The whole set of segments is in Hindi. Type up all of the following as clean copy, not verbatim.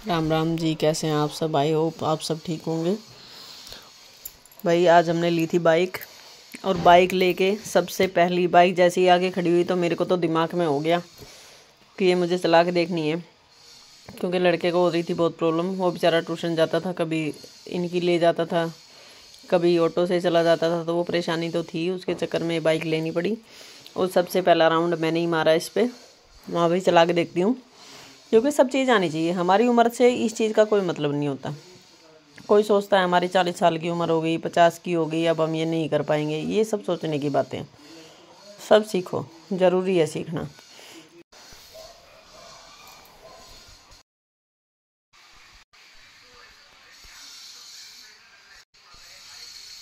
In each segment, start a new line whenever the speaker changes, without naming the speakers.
राम राम जी, कैसे हैं आप सब। आई होप आप सब ठीक होंगे। भाई आज हमने ली थी बाइक, और बाइक लेके सबसे पहली बाइक जैसे ही आगे खड़ी हुई तो मेरे को तो दिमाग में हो गया कि ये मुझे चला के देखनी है। क्योंकि लड़के को हो रही थी बहुत प्रॉब्लम। वो बेचारा ट्यूशन जाता था, कभी इनकी ले जाता था, कभी ऑटो से चला जाता था, तो वो परेशानी तो थी। उसके चक्कर में बाइक लेनी पड़ी। और सबसे पहला राउंड मैंने ही मारा इस पर। वहाँ भाई चला के देखती हूँ, क्योंकि सब चीज़ आनी चाहिए। हमारी उम्र से इस चीज़ का कोई मतलब नहीं होता। कोई सोचता है हमारी 40 साल की उम्र हो गई, 50 की हो गई, अब हम ये नहीं कर पाएंगे। ये सब सोचने की बातें। सब सीखो, ज़रूरी है सीखना।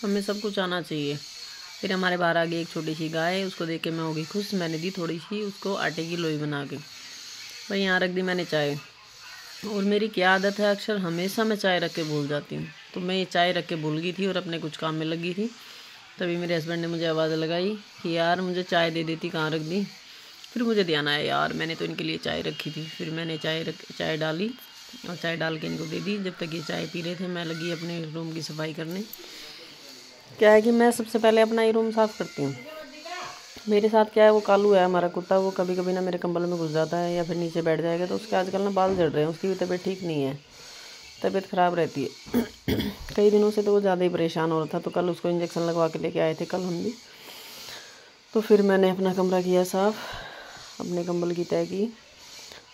हमें सब कुछ आना चाहिए। फिर हमारे बाहर आगे एक छोटी सी गाय है, उसको देख के मैं हो गई खुश। मैंने दी थोड़ी सी उसको आटे की लोई बना के। भाई यहाँ रख दी मैंने चाय। और मेरी क्या आदत है, अक्सर हमेशा मैं चाय रख के भूल जाती हूँ। तो मैं ये चाय रख के भूल गई थी और अपने कुछ काम में लगी थी। तभी मेरे हस्बैंड ने मुझे आवाज़ लगाई कि यार मुझे चाय दे देती, कहाँ रख दी। फिर मुझे ध्यान आया, यार मैंने तो इनके लिए चाय रखी थी। फिर मैंने चाय डाली और चाय डाल के इनको दे दी। जब तक ये चाय पी रहे थे मैं लगी अपने रूम की सफाई करने। क्या है कि मैं सबसे पहले अपना ही रूम साफ़ करती हूँ। मेरे साथ क्या है, वो कालू है हमारा कुत्ता। वो कभी कभी ना मेरे कंबल में घुस जाता है या फिर नीचे बैठ जाएगा। तो उसके आजकल ना बाल झड़ रहे हैं। उसकी भी तबीयत ठीक नहीं है, तबीयत ख़राब रहती है। कई दिनों से तो वो ज़्यादा ही परेशान हो रहा था। तो कल उसको इंजेक्शन लगवा के लेके आए थे, कल हम भी। तो फिर मैंने अपना कमरा किया साफ़, अपने कंबल की तह की।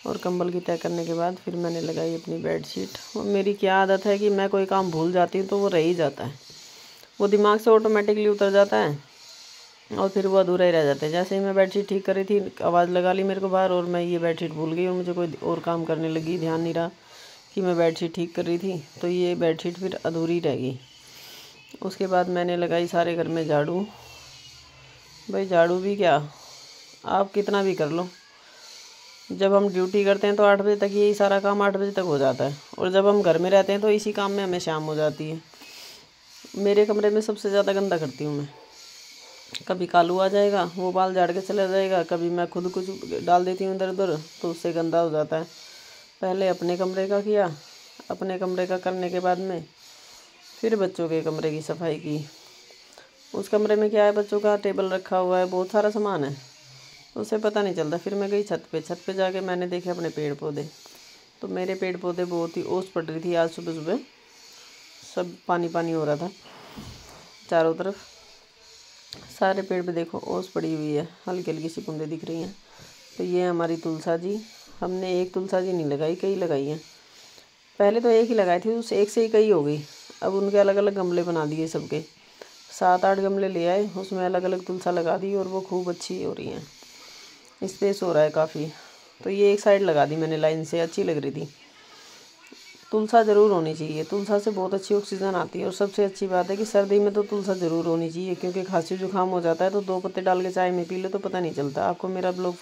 और कंबल की तह करने के बाद फिर मैंने लगाई अपनी बेडशीट। और मेरी क्या आदत है कि मैं कोई काम भूल जाती हूँ तो वो रह ही जाता है। वो दिमाग से ऑटोमेटिकली उतर जाता है और फिर वो अधूरा ही रह जाता है। जैसे ही मैं बेडशीट ठीक कर रही थी, आवाज़ लगा ली मेरे को बाहर, और मैं ये बेडशीट भूल गई और मुझे कोई और काम करने लगी। ध्यान नहीं रहा कि मैं बेडशीट ठीक कर रही थी, तो ये बेडशीट फिर अधूरी रह गई। उसके बाद मैंने लगाई सारे घर में झाड़ू। भाई झाड़ू भी क्या, आप कितना भी कर लो। जब हम ड्यूटी करते हैं तो 8 बजे तक यही सारा काम 8 बजे तक हो जाता है। और जब हम घर में रहते हैं तो इसी काम में हमें शाम हो जाती है। मेरे कमरे में सबसे ज़्यादा गंदा करती हूँ मैं। कभी कालू आ जाएगा, वो बाल झाड़ के चला जाएगा। कभी मैं खुद कुछ डाल देती हूँ इधर उधर, तो उससे गंदा हो जाता है। पहले अपने कमरे का किया, अपने कमरे का करने के बाद में फिर बच्चों के कमरे की सफाई की। उस कमरे में क्या है, बच्चों का टेबल रखा हुआ है, बहुत सारा सामान है, उसे पता नहीं चलता। फिर मैं गई छत पे जाके मैंने देखे अपने पेड़ पौधे। तो मेरे पेड़ पौधे बहुत ही ओस पड़ रही थी आज सुबह सुबह। सब पानी पानी हो रहा था चारों तरफ। सारे पेड़ पे देखो ओस पड़ी हुई है, हल्की हल्की सी बूंदें दिख रही हैं। तो ये हमारी तुलसा जी। हमने एक तुलसा जी नहीं लगाई, कई लगाई हैं। पहले तो एक ही लगाई थी, उस एक से ही कई हो गई। अब उनके अलग अलग गमले बना दिए सबके। 7-8 गमले ले आए, उसमें अलग अलग तुलसा लगा दी और वो खूब अच्छी हो रही हैं। स्पेस हो रहा है काफ़ी। तो ये एक साइड लगा दी मैंने लाइन से, अच्छी लग रही थी। तुलसा ज़रूर होनी चाहिए, तुलसा से बहुत अच्छी ऑक्सीजन आती है। और सबसे अच्छी बात है कि सर्दी में तो तुलसा ज़रूर होनी चाहिए, क्योंकि खांसी जुकाम हो जाता है तो 2 पत्ते डाल के चाय में पी लो तो पता नहीं चलता। आपको मेरा ब्लॉग